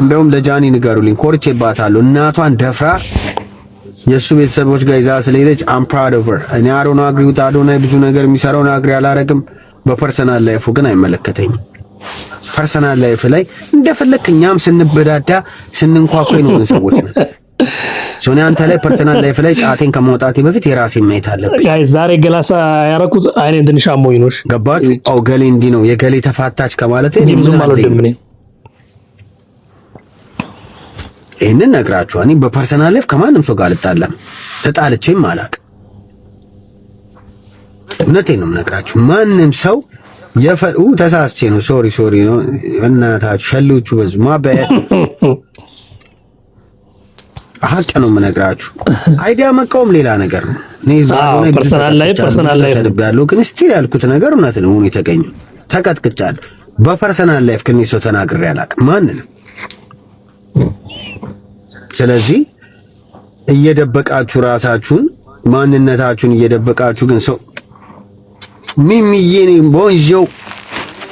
እንደውም ለጃኒ ንገሩልኝ ኮርቼባታለሁ እናቷን ደፍራ የሱ ቤተሰቦች ጋር ይዛ ስለሄደች I'm proud of her እኔ አሮና አግሪውት አዶናይ ብዙ ነገር የሚሰራውን አግሪ አላረግም በፐርሰናል ላይፉ ግን አይመለከተኝም ፐርሰናል ላይፍ ላይ እንደፈለክኛም ስንበዳዳ ስንንኳኳይ ነው ሰዎች ነን ሶኒ አንተ ላይ ፐርሰናል ላይፍ ላይ ጫቴን ከመውጣቴ በፊት የራሴ ማየት አለብኝ ጋይስ ዛሬ ገላሳ ያረኩት አይኔን ትንሽ አሞኝ ነው ገባችሁ አው ገሌ እንዲ ነው የገሌ ተፋታች ከማለት እኔ ብዙም አልወድም እኔ እኔን ነግራችሁ እኔ በፐርሰናል ላይፍ ከማንም ሰው ጋር አልጣላም ተጣልቼም አላውቅም እውነቴን ነው ነግራችሁ ማንም ሰው የፈው ተሳስቼ ነው ሶሪ ነው እናታችሁ ሸሉቹ በዙ ማበያ ሀቅ ነው የምነግራችሁ አይዲያ መቃወም ሌላ ነገር ነው እኔ ፐርሰናል ላይፍ ያለው ግን ስቲል ያልኩት ነገር እውነት ነው ሆኖ የተገኘው ተቀጥቅጫለሁ በፐርሰናል ላይፍ ግን ሰው ተናግሬ አላውቅም ማንንም ስለዚህ እየደበቃችሁ ራሳችሁን ማንነታችሁን እየደበቃችሁ ግን ሰው ሚሚዬ ነኝ ቦንጆ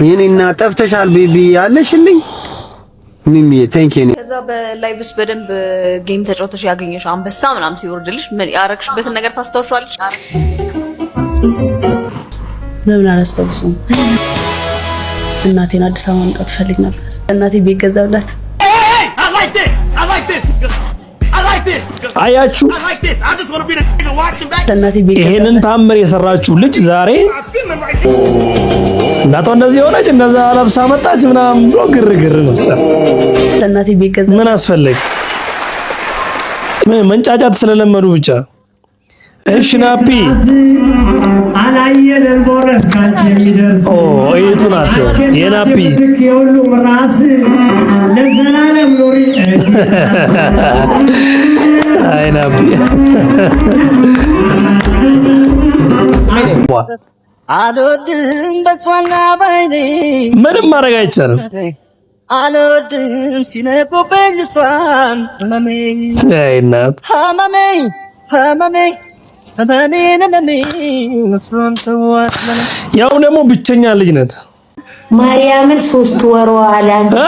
የኔና ጠፍተሻል ቤቢ ያለሽልኝ ሚሚዬ ታንክ ዩ ከዛ በላይቭስ በደንብ ጌም ተጫውተሽ ያገኘሽ አንበሳ ምናምን ሲወርድልሽ ምን ያረክሽበትን ነገር ታስታውሻለሽ? ለምን አላስታውስም? እናቴን አዲስ አበባ ማምጣት ፈልግ ነበር። እናቴ ቤት ገዛላት። አያችሁ ይሄንን ታምር የሰራችሁ ልጅ ዛሬ እናቷ እንደዚህ ሆነች እንደዛ ለብሳ መጣች ምናምን ብሎ ግርግር መፍጠር እናቴ ቤት ገዛ ምን አስፈልግ መንጫጫት ስለለመዱ ብቻ እሺ ናፒ አላየለም ቦረካች የሚደርስ እይቱ ናት የናፒ የሁሉ ራስ ለዘላለም ኑሪ አይ ናፒ አልወድም በሷና ባይኔ ምንም ማድረግ አይቻልም አልወድም ሲነቁብኝ እሷን ህመሜን አይ ናት እሱን ተዋስለ ያው ደግሞ ብቸኛ ልጅ ናት ማርያምን 3 ወሯ አላንቺ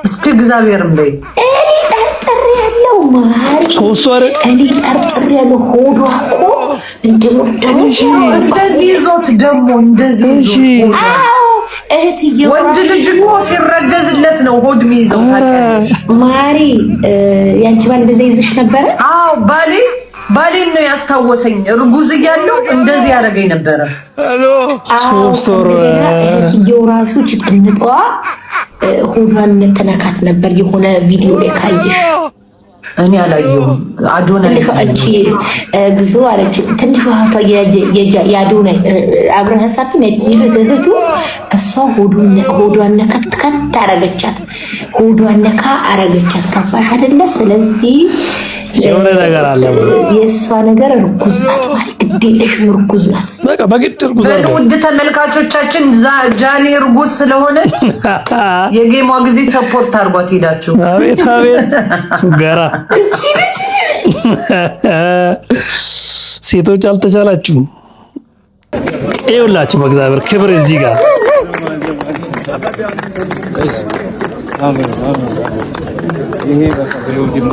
እስቲ እግዚአብሔርም ላይ እኔ ጠርጥር ያለው ማሪ 3 ወር እኔ ጠርጥር ያለው ሆዷ እኮ እንደዚህ ይዞት ደግሞ እንደዚህ ይዞት እህትዬ ወንድ ልጅ እኮ ሲረገዝለት ነው ሆድ የሚይዘው ታውቂያለሽ ማሪ ያንቺ ባል እንደዚህ ይዝሽ ነበር አዎ ባሌን ነው ያስታወሰኝ ርጉዝ እያለሁ እንደዚህ ያደርገኝ ነበር ሄሎ 3 ወር እህትዬ ራሱ ጭጥንጧ ሆዷን ተነካት ነበር የሆነ ቪዲዮ ላይ ካየሽ እኔ አላየሁም አዶናይ እቺ ግዙ አለች ትንሽ ሆቷ ያዶናይ አብረሃሳት ነች እህቱ እሷ ሆዷን ነካት አረገቻት ሆዷን ነካ አረገቻት ካባሽ አይደለ ስለዚህ የሆነ ነገር አለ የሷ ነገር ርኩዝ ናት ማለት ግዴለሽ ርኩዝ ናት በቃ በግድ ርኩዝ ናት ውድ ተመልካቾቻችን ጃኒ ርኩዝ ስለሆነ የጌሟ ጊዜ ሰፖርት አድርጓት ሄዳችሁ አቤት ሱጋራ ሴቶች አልተቻላችሁም ይኸውላችሁ በእግዚአብሔር ክብር እዚህ ጋር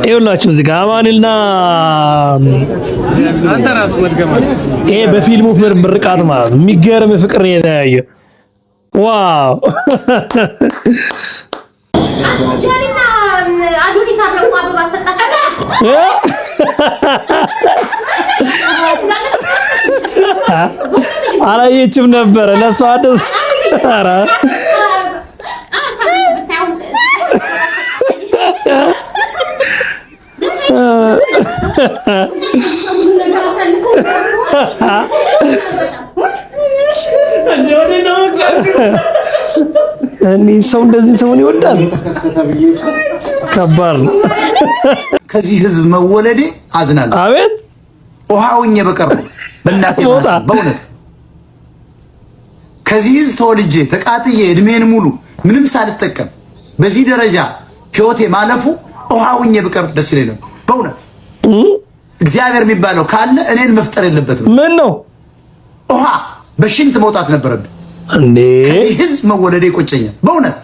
ይኸውላችሁ እዚህ ጋር አማኑኤልና አንተ ራስ መድገማችሁ ይሄ በፊልሙ ምርቃት ማለት ነው የሚገርም ፍቅር ነው የተያየ ዋው ጃኒና አዶኒ ታረቁ አበባ ሰጣታ አላየችም ነበር ለሷ አደስ ኧረ እኔ ሰው እንደዚህ ሰውን ይወዳል ከባድ ነው ከዚህ ህዝብ መወለዴ አዝናለሁ አቤት ውሃውኝ በቀር በእናቴ በእውነት ከዚህ ህዝብ ተወልጄ ተቃጥዬ እድሜን ሙሉ ምንም ሳልጠቀም በዚህ ደረጃ ህይወቴ ማለፉ ውሃውኝ በቀር ደስ ይለኝ ነው በእውነት እግዚአብሔር የሚባለው ካለ እኔን መፍጠር የለበትም ምን ነው ውሃ በሽንት መውጣት ነበረብኝ እንዴ ከዚህ ህዝብ መወለዴ ይቆጨኛል በእውነት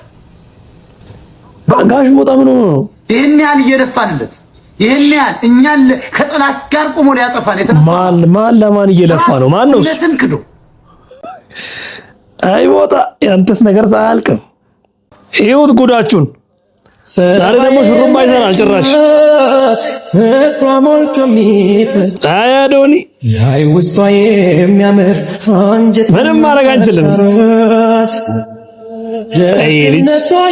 ጋሽ ሞጣ ምን ሆኖ ነው ይሄን ያህል እየለፋንለት? ይሄን ያህል እኛን ከጥላት ጋር ቆሞ ሊያጠፋን የተነሳ ማን ለማን እየለፋ ነው? ማን ነው? እውነትን ክዶ አይ ሞጣ ያንተስ ነገር ሳያልቅም ይሁት ጉዳችሁን። ዛሬ ደግሞ ሹሩባ ይሰራል ጭራሽ። አይ አዶኒ አይ ውስጧ የሚያምር አንጀት ምንም ማድረግ አንችልም። አይ ልጅ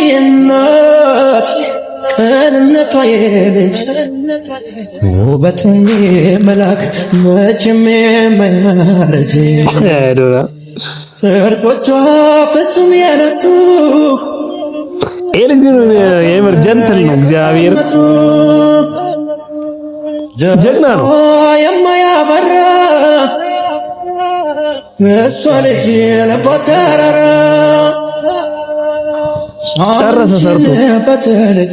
የናት ቀንነቷ የልጅ ውበቱን መላክ መቼም የማያረጅ አዶና ጥርሶቿ ፍጹም ያረቱ ኤልግ ነው የምር ጀንትል ነው። እግዚአብሔር ጀግና ነው። የማያበራ እሷ ልጅ ለባተራራ ጨረሰ ሰርቶ በተለይ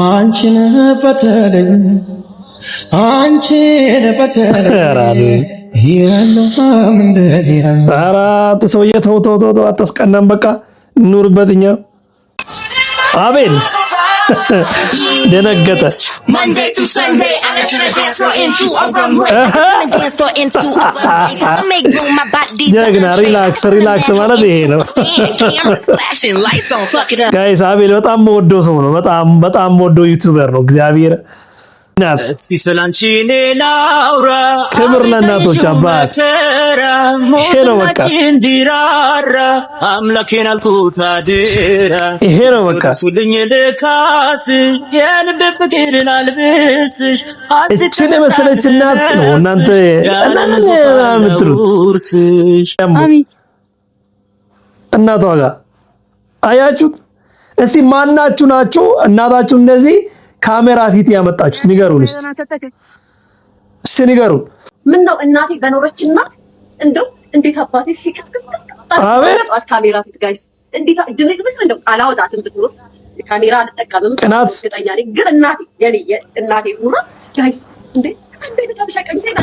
አንቺን በተለይ አራት ሰውዬ ተው አታስቀናም። በቃ ኑርበትኛ አቤል ደነገጠ። ጀግና ሪላክስ ማለት ይሄ ነው ጋይስ። አቤል በጣም ወዶ ሰው ነው። በጣም ወዶ ዩቲዩበር ነው። እግዚአብሔር እስቲ ስላንቺ እኔ ላውራ ክብር ለእናቶች አባት ይሄ ነው በቃ እንዲራራ አምላኬን አልኩት አደራ ይሄ ነው በቃ ሱልኝ ልካስ የልብ ፍቅርን አልብስሽ እቺን የመሰለች እናት ነው እናንተ የምትሉት እናቷ ጋር አያችሁት። እስቲ ማናችሁ ናችሁ እናታችሁ እንደዚህ ካሜራ ፊት ያመጣችሁት? ንገሩን እስቲ ንገሩን። ምን ነው እናቴ በኖረችና እንደው እንዴት አባቴ አቤት ካሜራ ፊት ጋይስ እንዴት ድንግጥ እንደው አላወጣትም ብትሉት ካሜራ አልጠቀምም ቅናት እርግጠኛለሁ። ግን እናቴ የኔ እናቴ ኑራ ጋይስ እንዴ አንዴ ለታብሻቀኝ ሲና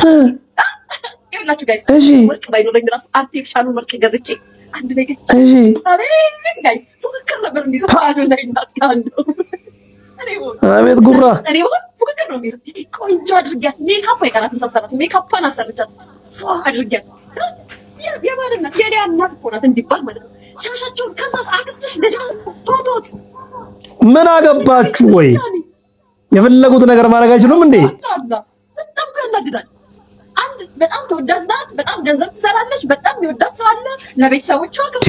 ይኸውላችሁ ጋይስ ወርቅ ባይኖረኝ ራሱ አርቲፊሻል ወርቅ ገዝቼ አንድ ላይ አቤት ጋይስ ፉክክር ነበር የሚዘፋው ላይ እናስካንዱ አቤት ጉራ ፉክክር ነው የሚይዘው። ቆንጆ አድርጊያት ሜካፕ አይቀራትም ሳሰራት ሜካፕን አሰርቻት ፏ አድርጊያት የማንነት የኔ እናት እኮ ናት እንዲባል ማለት ነው። ሻሻቸውን ከሳስ አክስትሽ ልጅ ቶቶት ምን አገባችሁ ወይ? የፈለጉት ነገር ማድረግ አይችሉም እንዴ? በጣም ያናድዳል። አንድ በጣም ተወዳጅ ናት፣ በጣም ገንዘብ ትሰራለች፣ በጣም የሚወዳት ሰው አለ፣ ለቤተሰቦቿ ልጅ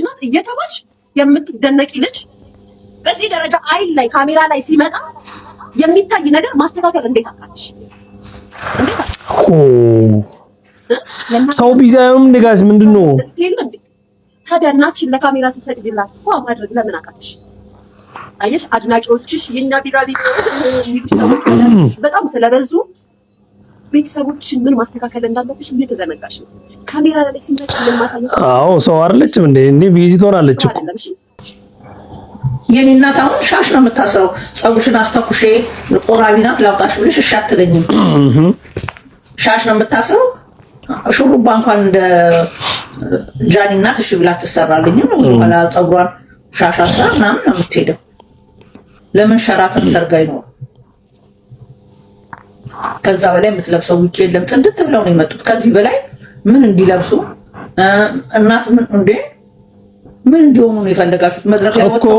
ናት እየተባልሽ የምትደነቂ ልጅ በዚህ ደረጃ አይን ላይ ካሜራ ላይ ሲመጣ የሚታይ ነገር ማስተካከል እንዴት አቃተሽ? ሰው ቢዛዩም እንደጋስ ምንድነው ታዲያ እናትሽን ለካሜራ ስትሰግጂላት ፏ ማድረግ ለምን አቃተሽ? አየሽ አድናቂዎችሽ የኛ ቢራቢ የሚሉ ሰዎች በጣም ስለበዙ ቤተሰቦችሽን ምን ማስተካከል እንዳለብሽ እየተዘነጋሽ ነው። ካሜራ ላይ ሲመጣ ምን ማሳየት? አዎ ሰው አይደለችም እንዴ ቢዚ ትሆናለች እኮ። የኔ እናት አሁን ሻሽ ነው የምታስረው። ፀጉርሽን አስተኩሼ ቆራቢ ናት ላውጣሽ ብለሽ እሺ አትለኝም። ሻሽ ነው የምታስረው። ሹሩባ እንኳን እንደ ጃኒ እናት እሺ ብላ ትሰራልኝም። ወላ ፀጉሯን ሻሽ አስራ ምናምን ነው የምትሄደው። ለምን ሸራተን ሰርጋይ ነው? ከዛ በላይ የምትለብሰው ውጪ የለም። ጽድት ብለው ነው የመጡት። ከዚህ በላይ ምን እንዲለብሱ እናት ምን እንዴ ምን እንዲሆኑ ነው የፈለጋችሁት? መድረክ ላይ ወጥተው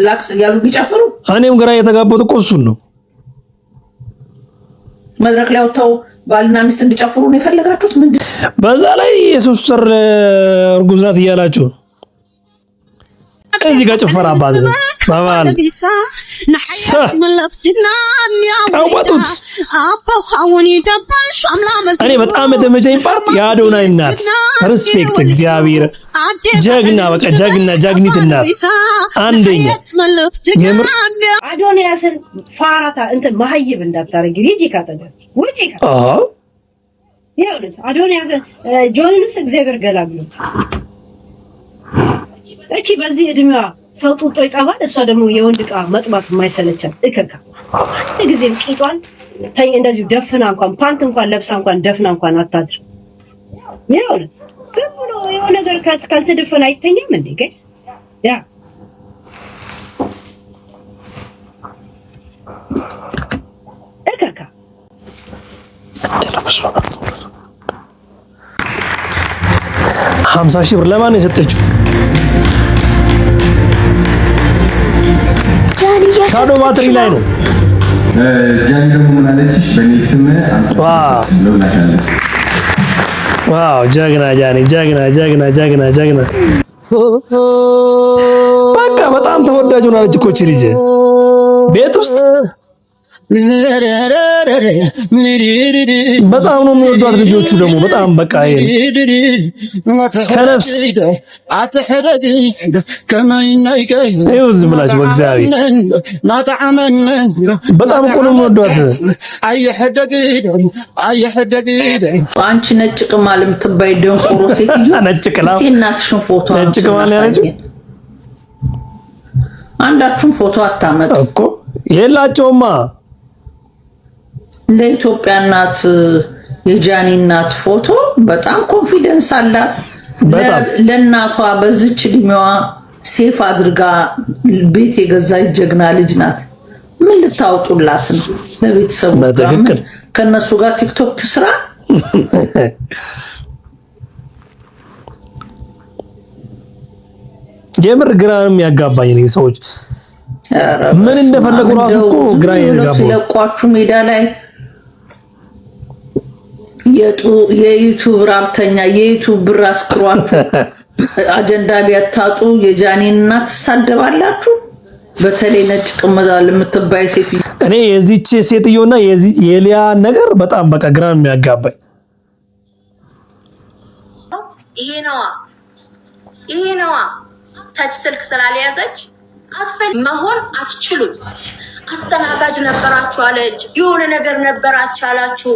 ላክስ እያሉ ቢጨፍሩ እኔም ግራ የተጋባሁት እኮ እሱን ነው። መድረክ ላይ ወጥተው ባልና ሚስት እንዲጨፍሩ ነው የፈለጋችሁት? ምንድን በዛ ላይ የሶስት ወር እርጉዝ ናት እያላችሁ እዚህ ጋር ጭፈራ አባት ባባል ቀወጡት። እኔ በጣም የተመቸኝ ፓርት የአዶናይ እናት ሪስፔክት እግዚአብሔር ጀግና በቃ ጀግኒት እናት አንደኛ የምር አዶናያስን ፋራታ እንትን መሀይብ እንዳታረጊ ሂጂ ካጠገብ ውጪ ይኸውልህ አዶናያስን ጆንንስ እግዚአብሔር ገላግሎት እቺ በዚህ እድሜዋ ሰው ጡጦ ይጠባል። እሷ ደግሞ የወንድ ዕቃ መጥባት የማይሰለቻት እከካ ጊዜም ቂጧን እንደዚሁ ደፍና እንኳን ፓንት እንኳን ለብሳ እንኳን ደፍና እንኳን አታድር። ይኸውልህ ዝም ብሎ የሆነ ነገር ካልተደፈነ አይተኛም እንዴ ጋይስ? ያ $50,000 ብር ለማን ነው የሰጠችው? ሻዶ ባትሪ ላይ ነው። ጃኒ ደግሞ ምን አለችሽ? በእኔ ስም ዋው ጀግና ጃኒ ጀግና። በቃ በጣም ተወዳጅ ሆናለች እኮ እቺ ልጅ ቤት ውስጥ በጣም ነው የሚወዷት ልጆቹ ደግሞ በጣም በቃ ከነፍስ ይኸው ዝም ብላችሁ በእግዚአብሔር በጣም እኮ ነው የሚወዷት። አንቺ ነጭ ቅማል የምትባይ ደንቆሮ ሴትዮ ነጭ ቅማል እስቲ እናትሽን ፎቶ ነጭ ቅማል ያለች አንዳችሁም ፎቶ አታመጡ እኮ የላቸውማ። ለኢትዮጵያ እናት የጃኒ እናት ፎቶ በጣም ኮንፊደንስ አላት። ለእናቷ በዚች እድሜዋ ሴፍ አድርጋ ቤት የገዛች ጀግና ልጅ ናት። ምን ልታወጡላት ነው? ለቤተሰቡ ከነሱ ጋር ቲክቶክ ትስራ። የምር ግራም ያጋባኝ ነው ሰዎች ምን እንደፈለጉ ራሱ እኮ ግራ ያጋባው። ለቋችሁ ሜዳ ላይ የዩቲዩብ ራብተኛ የዩቲዩብ ብር አስክሯችሁ አጀንዳ ቢያታጡ የጃኒን እናት ሳልደባላችሁ። በተለይ ነጭ ቅመዛል የምትባይ ሴትዮ እኔ የዚች ሴትዮና የሊያ ነገር በጣም በቃ ግራ የሚያጋባኝ ይሄ ነዋ ታች ስልክ ስላልያዘች መሆን አትችሉም። አስተናጋጅ ነበራችሁ አለች፣ የሆነ ነገር ነበራችሁ አላችሁ፣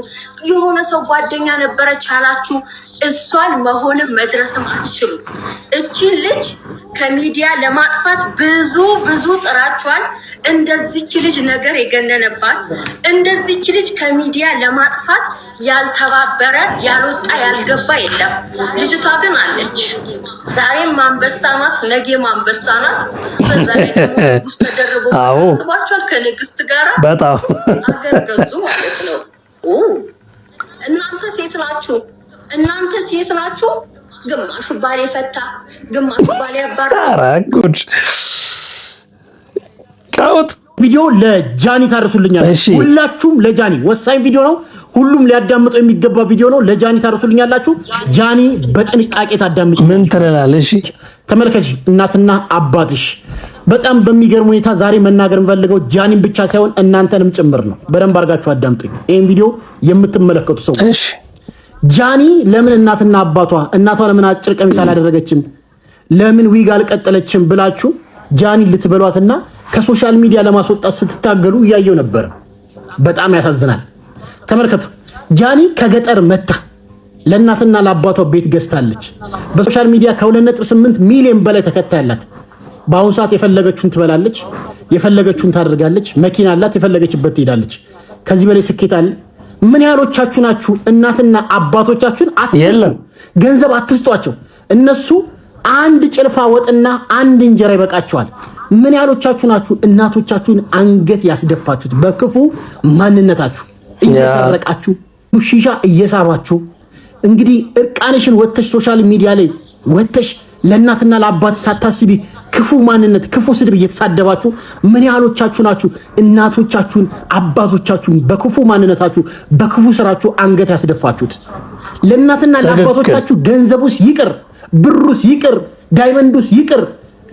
የሆነ ሰው ጓደኛ ነበረች አላችሁ። እሷን መሆንም መድረስም አትችሉም። እቺ ልጅ ከሚዲያ ለማጥፋት ብዙ ጥራችኋል። እንደዚች ልጅ ነገር የገነነባት እንደዚች ልጅ ከሚዲያ ለማጥፋት ያልተባበረ ያልወጣ ያልገባ የለም። ልጅቷ ግን አለች። ዛሬም አንበሳ ናት፣ ነገም አንበሳ ናት። በዛሬ ውስጥ ተደርቦ ተባቷል ከንግስት ጋራ በጣም አገርገዙ ማለት ነው። እናንተ ሴት ናችሁ። ግማሹ ባል የፈታ ግማሹ ባል ያባራ። ጉድ ካውት ቪዲዮ ለጃኒ ታርሱልኛላችሁ። ሁላችሁም ለጃኒ ወሳኝ ቪዲዮ ነው። ሁሉም ሊያዳምጠው የሚገባ ቪዲዮ ነው። ለጃኒ ታርሱልኛላችሁ። ጃኒ በጥንቃቄ ታዳምጪ። ምን ትላለሽ? ተመልከቺ፣ እናትና አባትሽ በጣም በሚገርም ሁኔታ ዛሬ መናገር የምፈልገው ጃኒን ብቻ ሳይሆን እናንተንም ጭምር ነው። በደንብ አድርጋችሁ አዳምጡኝ። ይሄን ቪዲዮ የምትመለከቱ ሰዎች እሺ፣ ጃኒ ለምን እናቷ ለምን አጭር ቀሚስ አላደረገችም፣ ለምን ዊግ አልቀጠለችም ብላችሁ ጃኒ ልትበሏትና ከሶሻል ሚዲያ ለማስወጣት ስትታገሉ እያየው ነበር። በጣም ያሳዝናል። ተመልከቱ፣ ጃኒ ከገጠር መጣ ለእናትና ለአባቷ ቤት ገዝታለች። በሶሻል ሚዲያ ከ2.8 ሚሊዮን በላይ ተከታይ አላት። በአሁኑ ሰዓት የፈለገችውን ትበላለች፣ የፈለገችውን ታደርጋለች፣ መኪና አላት፣ የፈለገችበት ትሄዳለች። ከዚህ በላይ ስኬት አለ? ምን ያህሎቻችሁ ናችሁ እናትና አባቶቻችሁን የለም ገንዘብ አትስጧቸው? እነሱ አንድ ጭልፋ ወጥና አንድ እንጀራ ይበቃቸዋል። ምን ያህሎቻችሁ ናችሁ እናቶቻችሁን አንገት ያስደፋችሁት በክፉ ማንነታችሁ እየሰረቃችሁ ሺሻ እየሳባችሁ? እንግዲህ እርቃንሽን ወተሽ ሶሻል ሚዲያ ላይ ወተሽ ለእናትና ለአባት ሳታስቢ ክፉ ማንነት ክፉ ስድብ እየተሳደባችሁ ምን ያህሎቻችሁ ናችሁ እናቶቻችሁን አባቶቻችሁን በክፉ ማንነታችሁ በክፉ ስራችሁ አንገት ያስደፋችሁት? ለእናትና ለአባቶቻችሁ ገንዘቡስ ይቅር፣ ብሩስ ይቅር፣ ዳይመንዱስ ይቅር።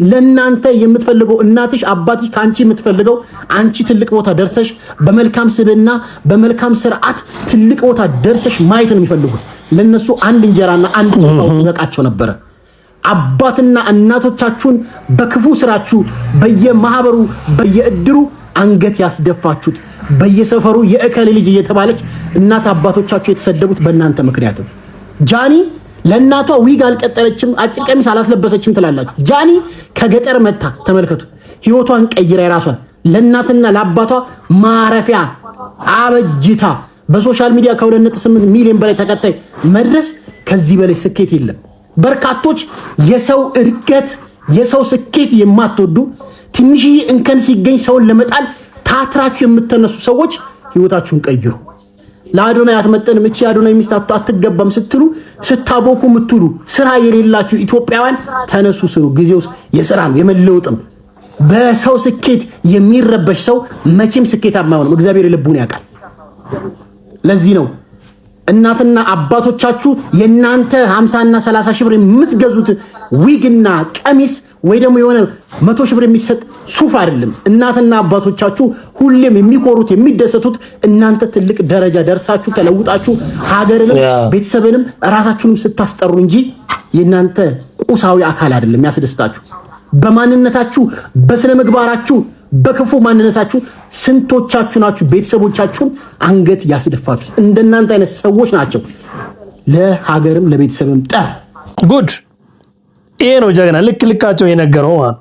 ለእናንተ የምትፈልገው እናትሽ አባትሽ ካንቺ የምትፈልገው አንቺ ትልቅ ቦታ ደርሰሽ በመልካም ስብዕና በመልካም ስርዓት ትልቅ ቦታ ደርሰሽ ማየት ነው የሚፈልጉት። ለነሱ አንድ እንጀራና አንድ ጭልፋ ይበቃቸው ነበረ። አባትና እናቶቻችሁን በክፉ ስራችሁ በየማህበሩ በየእድሩ አንገት ያስደፋችሁት፣ በየሰፈሩ የእከሌ ልጅ እየተባለች እናት አባቶቻችሁ የተሰደቡት በእናንተ ምክንያት ነው። ጃኒ ለእናቷ ዊግ አልቀጠለችም፣ አጭር ቀሚስ አላስለበሰችም ትላላችሁ። ጃኒ ከገጠር መታ ተመልከቱ፣ ህይወቷን ቀይራ የራሷን ለእናትና ለአባቷ ማረፊያ አበጅታ በሶሻል ሚዲያ ከ2.8 ሚሊዮን በላይ ተከታይ መድረስ ከዚህ በላይ ስኬት የለም። በርካቶች የሰው እድገት የሰው ስኬት የማትወዱ ትንሽዬ እንከን ሲገኝ ሰውን ለመጣል ታትራችሁ የምትነሱ ሰዎች ህይወታችሁን ቀይሩ። ለአዶናይ አትመጠንም እቺ አዶናይ ሚስት አትገባም ስትሉ ስታቦኩ ምትሉ ስራ የሌላችሁ ኢትዮጵያውያን ተነሱ ስሩ። ጊዜው የሥራ ነው የመለውጥም። በሰው ስኬት የሚረበሽ ሰው መቼም ስኬታማ አይሆንም። እግዚአብሔር ልቡን ያውቃል። ለዚህ ነው እናትና አባቶቻችሁ የናንተ 50 እና 30 ሺህ ብር የምትገዙት ዊግና ቀሚስ ወይ ደግሞ የሆነ 100 ሺህ ብር የሚሰጥ ሱፍ አይደለም። እናትና አባቶቻችሁ ሁሌም የሚኮሩት የሚደሰቱት እናንተ ትልቅ ደረጃ ደርሳችሁ ተለውጣችሁ ሀገርንም ቤተሰብንም ራሳችሁንም ስታስጠሩ እንጂ የናንተ ቁሳዊ አካል አይደለም ያስደስታችሁ። በማንነታችሁ በስነ ምግባራችሁ በክፉ ማንነታችሁ ስንቶቻችሁ ናችሁ ቤተሰቦቻችሁን አንገት ያስደፋችሁ? እንደናንተ አይነት ሰዎች ናቸው ለሀገርም ለቤተሰብም ጠር ጉድ። ይሄ ነው ጀግና ልክ ልካቸው የነገረው ማለት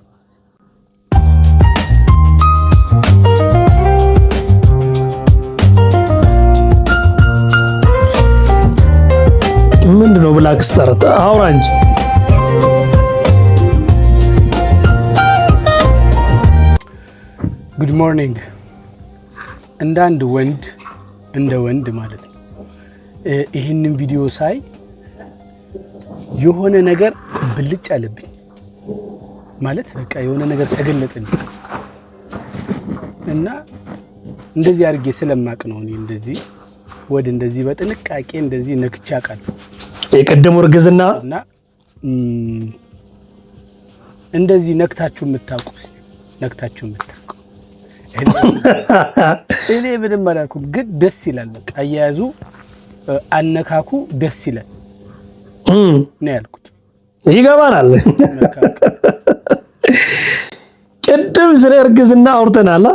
ምንድነው? ብላክ ስታር አውራ እንጂ ጉድ ሞርኒንግ። እንደ አንድ ወንድ እንደ ወንድ ማለት ነው ይህንን ቪዲዮ ሳይ የሆነ ነገር ብልጭ አለብኝ ማለት በቃ የሆነ ነገር ተገለጠልኝ እና እንደዚህ አድርጌ ስለማቅ ነው እኔ እንደዚህ ወደ እንደዚህ በጥንቃቄ እንደዚህ ነክቻ ቃል የቀደሙ እርግዝና እና እንደዚህ ነክታችሁ የምታውቁ ነክታችሁ የምታውቁ እኔ ምንም አላልኩም፣ ግን ደስ ይላል። በቃ አያያዙ አነካኩ ደስ ይላል ነው ያልኩት። ይገባናል። ቅድም ስለ እርግዝና አውርተናል።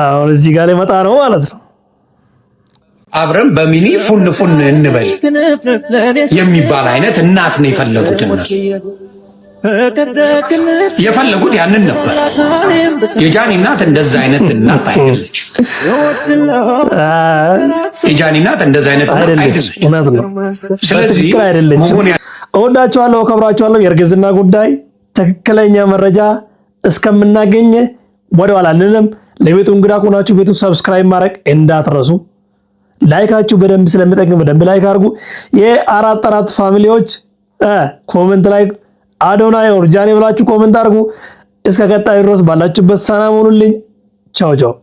አሁን እዚህ ጋር መጣ ነው ማለት ነው። አብረን በሚኒ ፉን ፉን እንበል የሚባል አይነት እናት ነው የፈለጉት እነሱ። የፈለጉት ያንን ነበር። የጃኒ እናት እንደዛ አይነት እናት አይደለች። የጃኒ እናት እንደዛ አይነት እናት አይደለች። ስለዚህ እወዳቸዋለሁ፣ አከብራቸዋለሁ። የእርግዝና ጉዳይ ትክክለኛ መረጃ እስከምናገኝ ወደኋላ አንልም። ለቤቱ እንግዳ ሆናችሁ ቤቱ ሰብስክራይብ ማድረግ እንዳትረሱ። ላይካችሁ በደንብ ስለሚጠቅም በደንብ ላይክ አድርጉ። የ4 ፋሚሊዎች ኮሜንት ላይ አዶናይ ኦር ጃኒ ብላችሁ ኮሜንት አድርጉ። እስከ ቀጣይ ድረስ ባላችሁበት ሰላም ሁኑልኝ። ቻው ቻው።